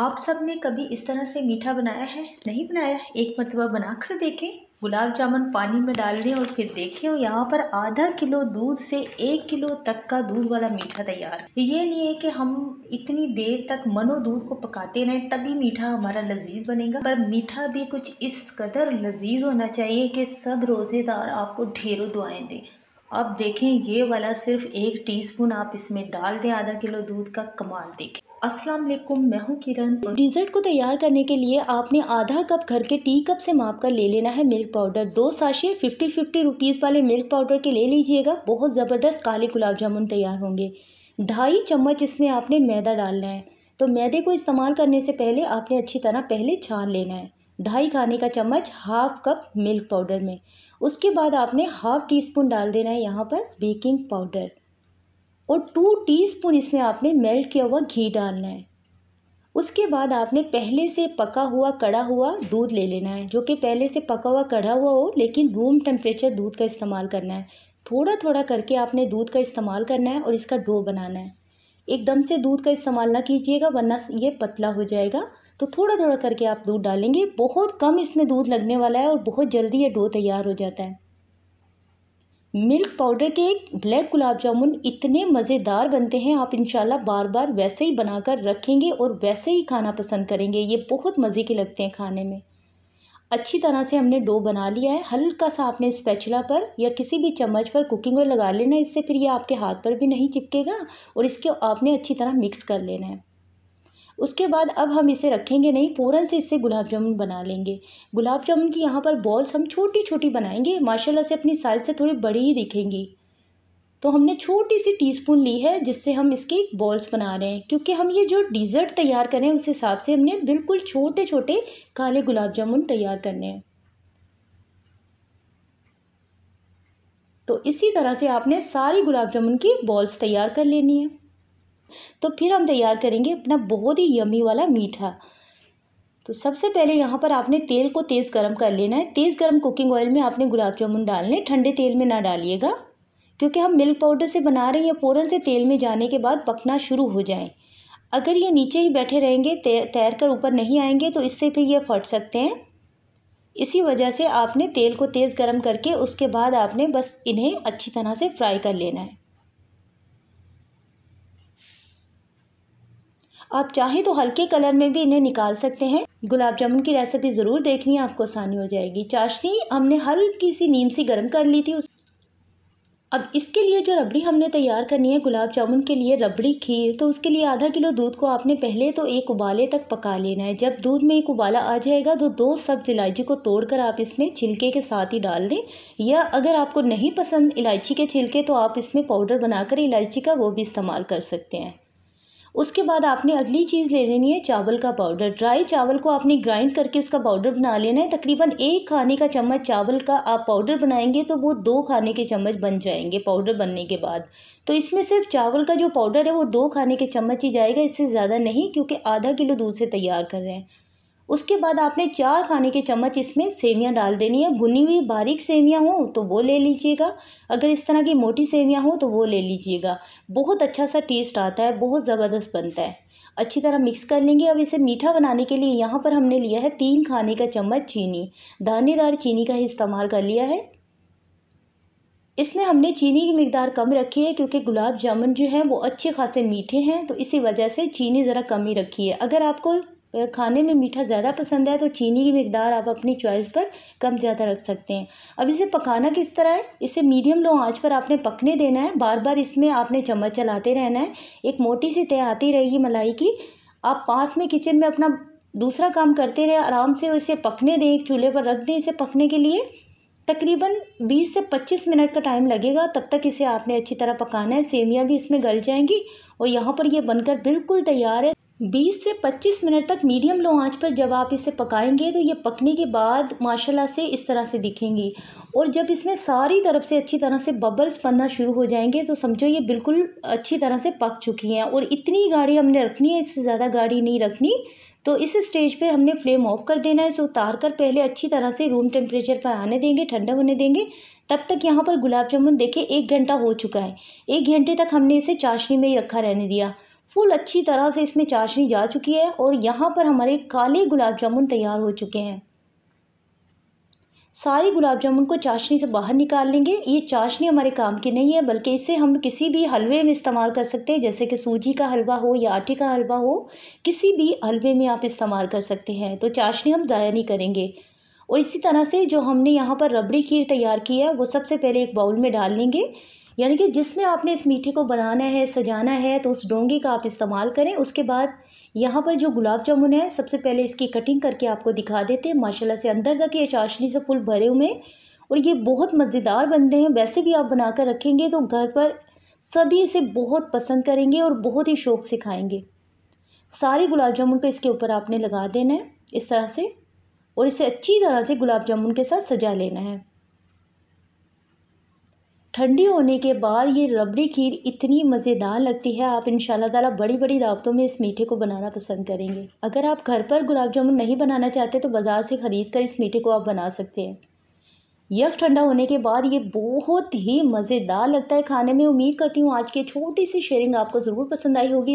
आप सब ने कभी इस तरह से मीठा बनाया है? नहीं बनाया? एक मरतबा बना कर देखें। गुलाब जामुन पानी में डाल दें और फिर देखें, और यहाँ पर आधा किलो दूध से 1 किलो तक का दूध वाला मीठा तैयार। ये नहीं है कि हम इतनी देर तक मनो दूध को पकाते रहें तभी मीठा हमारा लजीज बनेगा, पर मीठा भी कुछ इस कदर लजीज होना चाहिए कि सब रोज़ेदार आपको ढेरों दुआएं दें। अब देखें, ये वाला सिर्फ 1 टीस्पून आप इसमें डाल दें, आधा किलो दूध का, कमाल देखें। अस्सलाम वालेकुम, मैं हूँ किरण। डिज़र्ट को तैयार करने के लिए आपने आधा कप घर के टी कप से माप कर ले लेना है मिल्क पाउडर। 2 साशे 50 रुपीज़ वाले मिल्क पाउडर के ले लीजिएगा। बहुत ज़बरदस्त काले गुलाब जामुन तैयार होंगे। 2.5 चम्मच इसमें आपने मैदा डालना है। तो मैदे को इस्तेमाल करने से पहले आपने अच्छी तरह पहले छान लेना है। 2.5 खाने का चम्मच हाफ कप मिल्क पाउडर में। उसके बाद आपने हाफ टी स्पून डाल देना है यहाँ पर बेकिंग पाउडर, और 2 टीस्पून इसमें आपने मेल्ट किया हुआ घी डालना है। उसके बाद आपने पहले से पका हुआ कड़ा हुआ दूध ले लेना है, जो कि पहले से पका हुआ कड़ा हुआ हो, लेकिन रूम टेम्परेचर दूध का इस्तेमाल करना है। थोड़ा थोड़ा करके आपने दूध का इस्तेमाल करना है और इसका डो बनाना है। एकदम से दूध का इस्तेमाल ना कीजिएगा, वरना ये पतला हो जाएगा। तो थोड़ा थोड़ा करके आप दूध डालेंगे। बहुत कम इसमें दूध लगने वाला है और बहुत जल्दी ये डो तैयार हो जाता है। मिल्क पाउडर के ब्लैक गुलाब जामुन इतने मज़ेदार बनते हैं, आप इंशाल्लाह बार बार वैसे ही बनाकर रखेंगे और वैसे ही खाना पसंद करेंगे। ये बहुत मज़े के लगते हैं खाने में। अच्छी तरह से हमने डो बना लिया है। हल्का सा आपने स्पैचुला पर या किसी भी चम्मच पर कुकिंग ऑयल लगा लेना है, इससे फिर ये आपके हाथ पर भी नहीं चिपकेगा, और इसके आपने अच्छी तरह मिक्स कर लेना है। उसके बाद अब हम इसे रखेंगे नहीं, फ़ौरन से इससे गुलाब जामुन बना लेंगे। गुलाब जामुन की यहाँ पर बॉल्स हम छोटी छोटी बनाएंगे, माशाल्लाह से अपनी साइज़ से थोड़ी बड़ी ही दिखेंगी। तो हमने छोटी सी टीस्पून ली है जिससे हम इसकी बॉल्स बना रहे हैं, क्योंकि हम ये जो डिज़र्ट तैयार करें उस हिसाब से हमने बिल्कुल छोटे छोटे काले गुलाब जामुन तैयार करने हैं। तो इसी तरह से आपने सारी गुलाब जामुन की बॉल्स तैयार कर लेनी है। तो फिर हम तैयार करेंगे अपना बहुत ही यमी वाला मीठा। तो सबसे पहले यहाँ पर आपने तेल को तेज़ गरम कर लेना है। तेज़ गरम कुकिंग ऑयल में आपने गुलाब जामुन डालने, ठंडे तेल में ना डालिएगा, क्योंकि हम मिल्क पाउडर से बना रहे हैं। ये फ़ौरन से तेल में जाने के बाद पकना शुरू हो जाएं। अगर ये नीचे ही बैठे रहेंगे, तैर कर ऊपर नहीं आएंगे, तो इससे फिर ये फट सकते हैं। इसी वजह से आपने तेल को तेज़ गरम करके उसके बाद आपने बस इन्हें अच्छी तरह से फ्राई कर लेना है। आप चाहें तो हल्के कलर में भी इन्हें निकाल सकते हैं। गुलाब जामुन की रेसिपी ज़रूर देखनी है, आपको आसानी हो जाएगी। चाशनी हमने हल्की सी नीम सी गर्म कर ली थी। अब इसके लिए जो रबड़ी हमने तैयार करनी है गुलाब जामुन के लिए, रबड़ी खीर, तो उसके लिए आधा किलो दूध को आपने पहले तो 1 उबाले तक पका लेना है। जब दूध में 1 उबाला आ जाएगा तो 2 सब्ज़ इलायची को तोड़कर आप इसमें छिलके के साथ ही डाल दें, या अगर आपको नहीं पसंद इलायची के छिलके तो आप इसमें पाउडर बनाकर इलायची का वो भी इस्तेमाल कर सकते हैं। उसके बाद आपने अगली चीज़ ले लेनी है चावल का पाउडर। ड्राई चावल को आपने ग्राइंड करके उसका पाउडर बना लेना है। तकरीबन 1 खाने का चम्मच चावल का आप पाउडर बनाएंगे तो वो 2 खाने के चम्मच बन जाएंगे पाउडर बनने के बाद। तो इसमें सिर्फ चावल का जो पाउडर है वो 2 खाने के चम्मच ही जाएगा, इससे ज़्यादा नहीं, क्योंकि आधा किलो दूध से तैयार कर रहे हैं। उसके बाद आपने 4 खाने के चम्मच इसमें सेवियां डाल देनी है। भुनी हुई बारीक सेवियां हो तो वो ले लीजिएगा, अगर इस तरह की मोटी सेवियां हो तो वो ले लीजिएगा। बहुत अच्छा सा टेस्ट आता है, बहुत ज़बरदस्त बनता है। अच्छी तरह मिक्स कर लेंगे। अब इसे मीठा बनाने के लिए यहाँ पर हमने लिया है 3 खाने का चम्मच चीनी। दानेदार चीनी का ही इस्तेमाल कर लिया है। इसमें हमने चीनी की मिकदार कम रखी है, क्योंकि गुलाब जामुन जो हैं वो अच्छे खासे मीठे हैं, तो इसी वजह से चीनी ज़रा कम ही रखी है। अगर आपको खाने में मीठा ज़्यादा पसंद है तो चीनी की मिकदार आप अपनी चॉइस पर कम ज़्यादा रख सकते हैं। अब इसे पकाना किस तरह है, इसे मीडियम लो आंच पर आपने पकने देना है। बार बार इसमें आपने चम्मच चलाते रहना है। एक मोटी सी तय आती रहेगी मलाई की। आप पास में किचन में अपना दूसरा काम करते रहे, आराम से इसे पकने दें, एक चूल्हे पर रख दें। इसे पकने के लिए तकरीबन 20 से 25 मिनट का टाइम लगेगा। तब तक इसे आपने अच्छी तरह पकाना है। सेवियां भी इसमें गल जाएंगी और यहाँ पर ये बनकर बिल्कुल तैयार है। 20 से 25 मिनट तक मीडियम लो आंच पर जब आप इसे पकाएंगे तो ये पकने के बाद माशाल्लाह से इस तरह से दिखेंगी, और जब इसमें सारी तरफ से अच्छी तरह से बबल्स बनना शुरू हो जाएंगे तो समझो ये बिल्कुल अच्छी तरह से पक चुकी हैं। और इतनी गाढ़ी हमने रखनी है, इससे ज़्यादा गाढ़ी नहीं रखनी। तो इस स्टेज पे हमने फ्लेम ऑफ कर देना है। इसे उतार कर पहले अच्छी तरह से रूम टेम्परेचर पर आने देंगे, ठंडा होने देंगे। तब तक यहाँ पर गुलाब जामुन देखिए 1 घंटा हो चुका है। 1 घंटे तक हमने इसे चाशनी में ही रखा रहने दिया। फुल अच्छी तरह से इसमें चाशनी जा चुकी है और यहाँ पर हमारे काले गुलाब जामुन तैयार हो चुके हैं। सारे गुलाब जामुन को चाशनी से बाहर निकाल लेंगे। ये चाशनी हमारे काम की नहीं है, बल्कि इसे हम किसी भी हलवे में इस्तेमाल कर सकते हैं, जैसे कि सूजी का हलवा हो या आटे का हलवा हो, किसी भी हलवे में आप इस्तेमाल कर सकते हैं। तो चाशनी हम ज़ाया नहीं करेंगे। और इसी तरह से जो हमने यहाँ पर रबड़ी खीर तैयार की है वो सबसे पहले एक बाउल में डाल लेंगे, यानी कि जिसमें आपने इस मीठे को बनाना है, सजाना है, तो उस डोंगे का आप इस्तेमाल करें। उसके बाद यहाँ पर जो गुलाब जामुन है सबसे पहले इसकी कटिंग करके आपको दिखा देते हैं। माशाल्लाह से अंदर तक ये चाशनी से फुल भरे हुए हैं और ये बहुत मज़ेदार बनते हैं। वैसे भी आप बना कर रखेंगे तो घर पर सभी इसे बहुत पसंद करेंगे और बहुत ही शौक़ से खाएँगे। सारे गुलाब जामुन को इसके ऊपर आपने लगा देना है इस तरह से, और इसे अच्छी तरह से गुलाब जामुन के साथ सजा लेना है। ठंडी होने के बाद ये रबड़ी खीर इतनी मज़ेदार लगती है, आप इंशाल्लाह ताला बड़ी बड़ी दावतों में इस मीठे को बनाना पसंद करेंगे। अगर आप घर पर गुलाब जामुन नहीं बनाना चाहते तो बाज़ार से ख़रीद कर इस मीठे को आप बना सकते हैं। यह ठंडा होने के बाद ये बहुत ही मज़ेदार लगता है खाने में। उम्मीद करती हूँ आज की छोटी सी शेयरिंग आपको ज़रूर पसंद आई होगी।